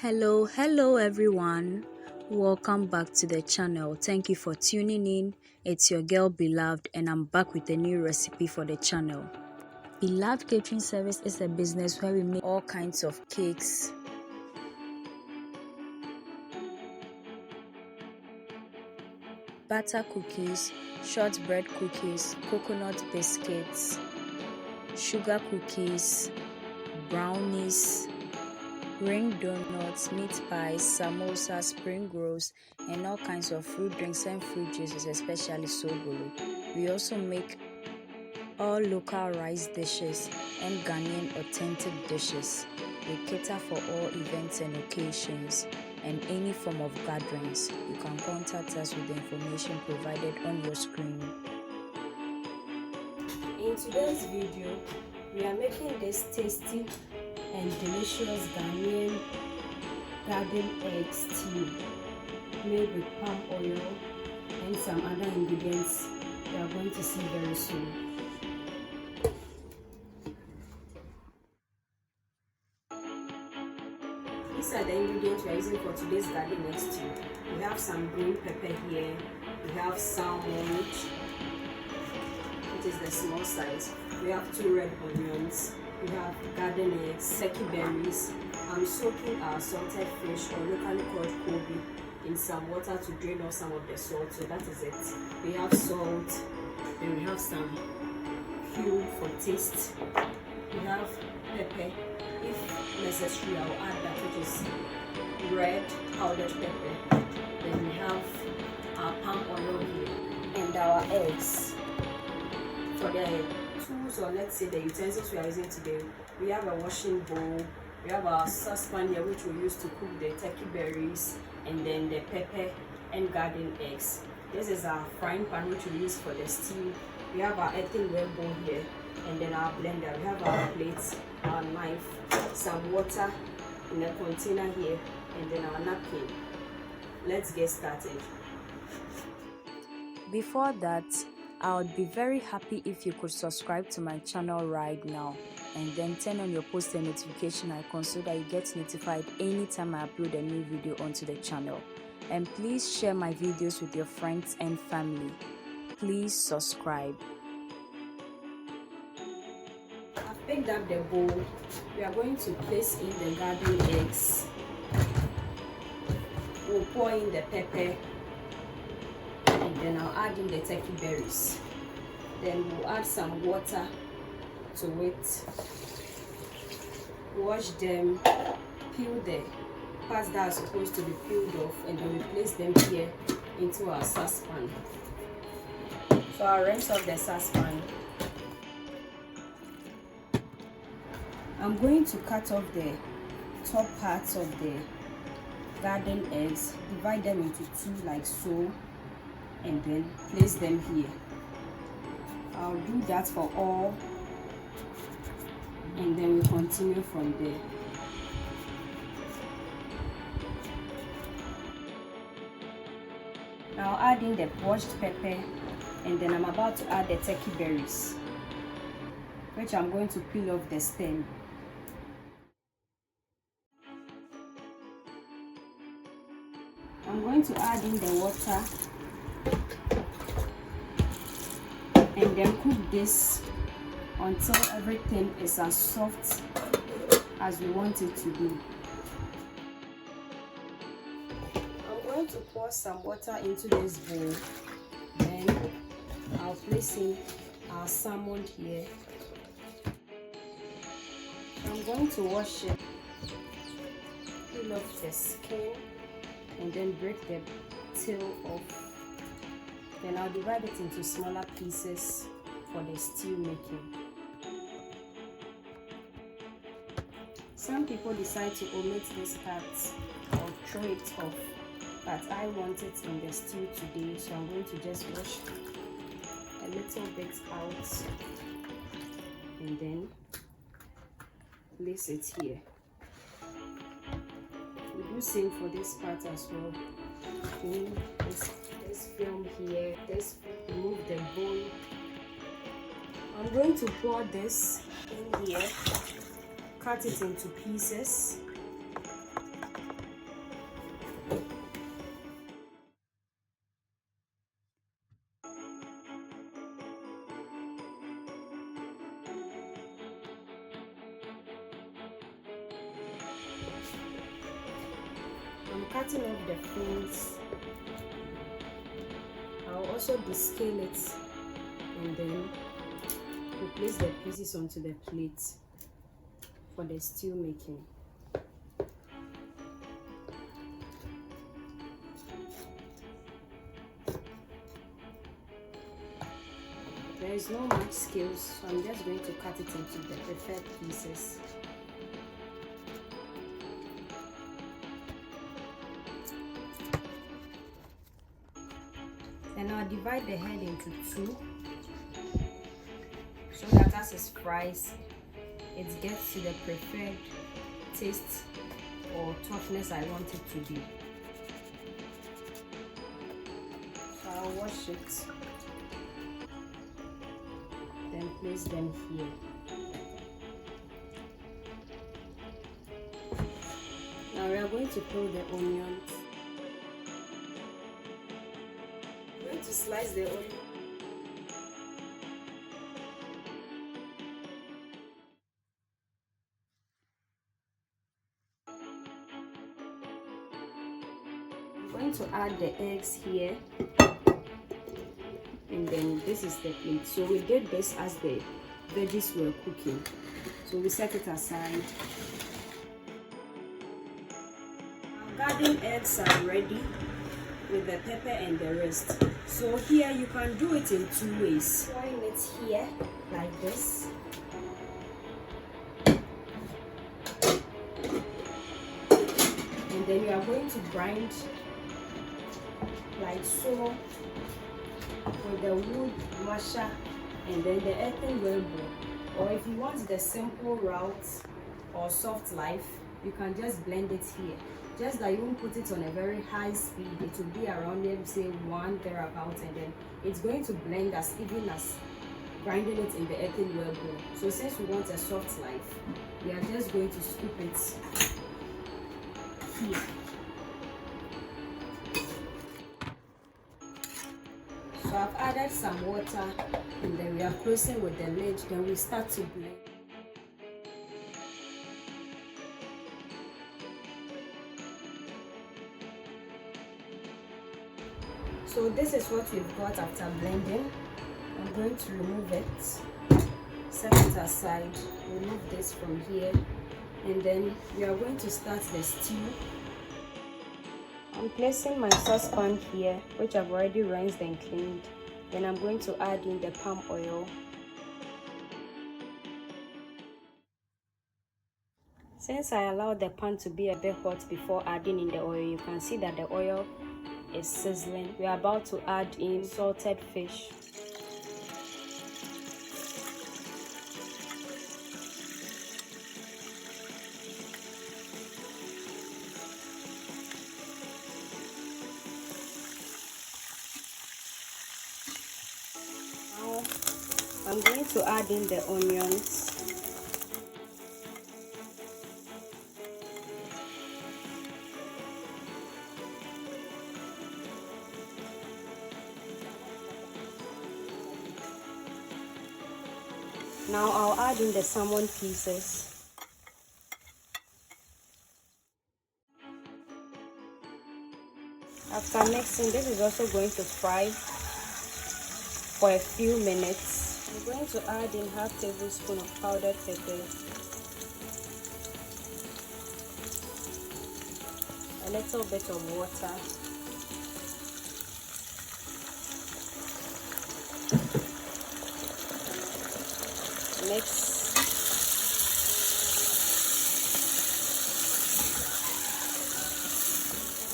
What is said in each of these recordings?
Hello everyone. Welcome back to the channel. Thank you for tuning in. It's your girl Beloved and I'm back with a new recipe for the channel. Beloved Catering Service is a business where we make all kinds of cakes, butter cookies, shortbread cookies, coconut biscuits, sugar cookies, brownies, ring donuts, meat pies, samosas, spring rolls, and all kinds of fruit drinks and fruit juices, especially sobolo. We also make all local rice dishes and Ghanaian authentic dishes. We cater for all events and occasions and any form of gatherings. You can contact us with the information provided on your screen. In today's video, we are making this tasty and delicious Ghanaian garden egg stew made with palm oil and some other ingredients you are going to see very soon. These are the ingredients we are using for today's garden egg stew. We have some green pepper here, we have salmon, which is the small size, we have 2 red onions, we have garden eggs, seki berries. I'm soaking our salted fish, or locally called kobe, in some water to drain off some of the salt. So that is it. We have salt, then we have some cube for taste. We have pepper. If necessary, I will add that, which is red powdered pepper. Then we have our palm oil here and our eggs. For the tools, or let's say the utensils we are using today, we have a washing bowl, we have our saucepan here which we use to cook the turkey berries and then the pepper and garden eggs. This is our frying pan which we use for the stew. We have our earthenware bowl here and then our blender. We have our plates, our knife, some water in a container here and then our napkin. Let's get started. Before that, I would be very happy if you could subscribe to my channel right now and then turn on your post and notification icon so that you get notified anytime I upload a new video onto the channel. And please share my videos with your friends and family. Please subscribe. I've picked up the bowl. We are going to place in the garden eggs. We'll pour in the pepper. And then I'll add in the turkey berries. Then we'll add some water to it. Wash them, peel the parts that are supposed to be peeled off, and then we place them here into our saucepan. So I'll rinse off the saucepan. I'm going to cut off the top parts of the garden eggs, divide them into 2 like so, and then place them here. I'll do that for all, and then we'll continue from there. Now add in the washed pepper, and then I'm about to add the turkey berries, which I'm going to peel off the stem. I'm going to add in the water and then cook this until everything is as soft as we want it to be. I'm going to pour some water into this bowl. Then I'll place in our salmon here. I'm going to wash it, peel off the skin, and then break the tail off. Then I'll divide it into smaller pieces for the stew making. Some people decide to omit this part or throw it off, but I want it in the stew today, so I'm going to just wash a little bit out and then place it here. We do same for this part as well. This film here, this remove the bowl. I'm going to pour this in here, cut it into pieces, cutting off the fins, I'll also descale it and then we place the pieces onto the plate for the stew making. There is no much skills, so I'm just going to cut it into the preferred pieces. Then I'll divide the head into two, so that as it fries, it gets to the preferred taste or toughness I want it to be. So I'll wash it, then place them here. Now we are going to peel the onions. I'm going to slice the onion. I'm going to add the eggs here, and then this is the plate. So we did this as the veggies were cooking, so we set it aside. Our garden eggs are ready with the pepper and the rest. So here you can do it in two ways. Pouring it here like this, and then you are going to grind like so with the wood masher and then the earthenware bowl. Or if you want the simple route or soft life, you can just blend it here. Just that you won't put it on a very high speed. It will be around, let me say, 1 thereabout, and then it's going to blend as even as grinding it in the earthenware bowl. So since we want a soft life, we are just going to scoop it here. So I've added some water, and then we are closing with the lid. Then we start to blend. So this is what we've got after blending. I'm going to remove it, set it aside, remove this from here, and then we are going to start the stew. I'm placing my saucepan here, which I've already rinsed and cleaned. Then I'm going to add in the palm oil. Since I allowed the pan to be a bit hot before adding in the oil, you can see that the oil is sizzling. We are about to add in salted fish. Now I'm going to add in the onions. Now I'll add in the salmon pieces. After mixing, this is also going to fry for a few minutes. I'm going to add in half tablespoon of powdered pepper, a little bit of water, mix.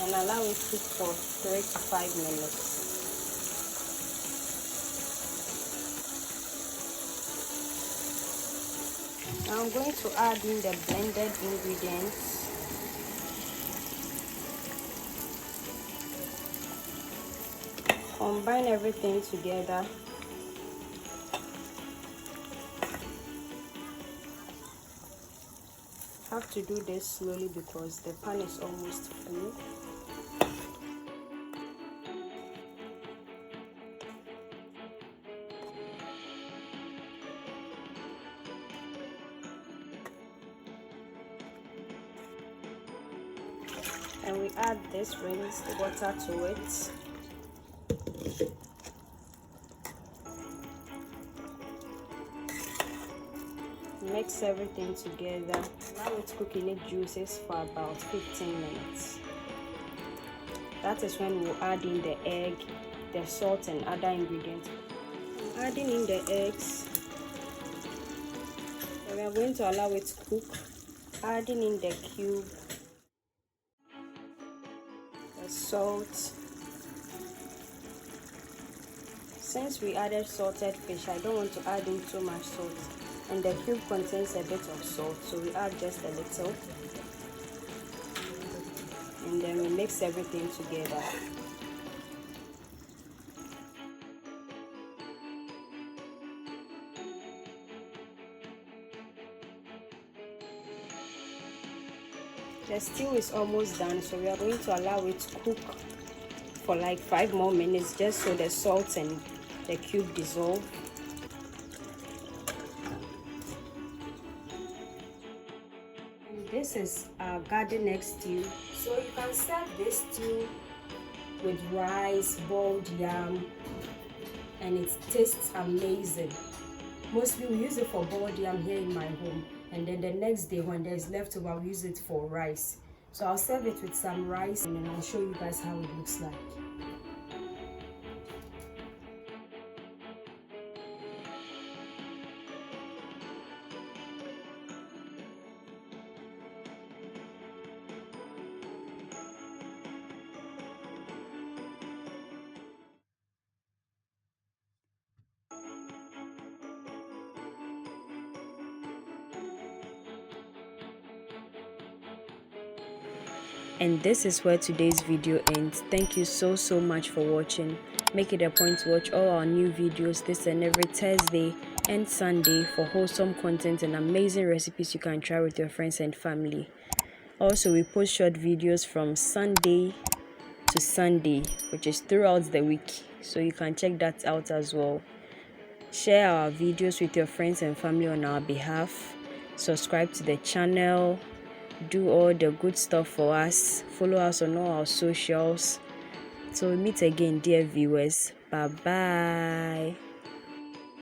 And allow it to cook for 3 to 5 minutes. Now I'm going to add in the blended ingredients. Combine everything together. Have to do this slowly because the pan is almost full. and we add this rinsed water to it. Mix everything together. Allow it to cook in its juices for about 15 minutes. That is when we'll add in the egg, the salt, and other ingredients. Adding in the eggs, and we are going to allow it to cook. Adding in the cube, the salt. Since we added salted fish, I don't want to add in too much salt, and the cube contains a bit of salt, so we add just a little, and then we mix everything together. The stew is almost done, so we are going to allow it to cook for like 5 more minutes, just so the salt and the cube dissolve. And this is our garden egg stew. So you can serve this stew with rice, boiled yam, and it tastes amazing. Mostly we use it for boiled yam here in my home, and then the next day when there's leftover we use it for rice. So I'll serve it with some rice, and then I'll show you guys how it looks like. And this is where today's video ends. Thank you so much for watching. Make it a point to watch all our new videos this and every Thursday and Sunday for wholesome content and amazing recipes you can try with your friends and family. Also, we post short videos from Sunday to Sunday, which is throughout the week, so you can check that out as well. Share our videos with your friends and family on our behalf. Subscribe to the channel. Do all the good stuff for us. Follow us on all our socials. So we meet again, dear viewers. Bye bye.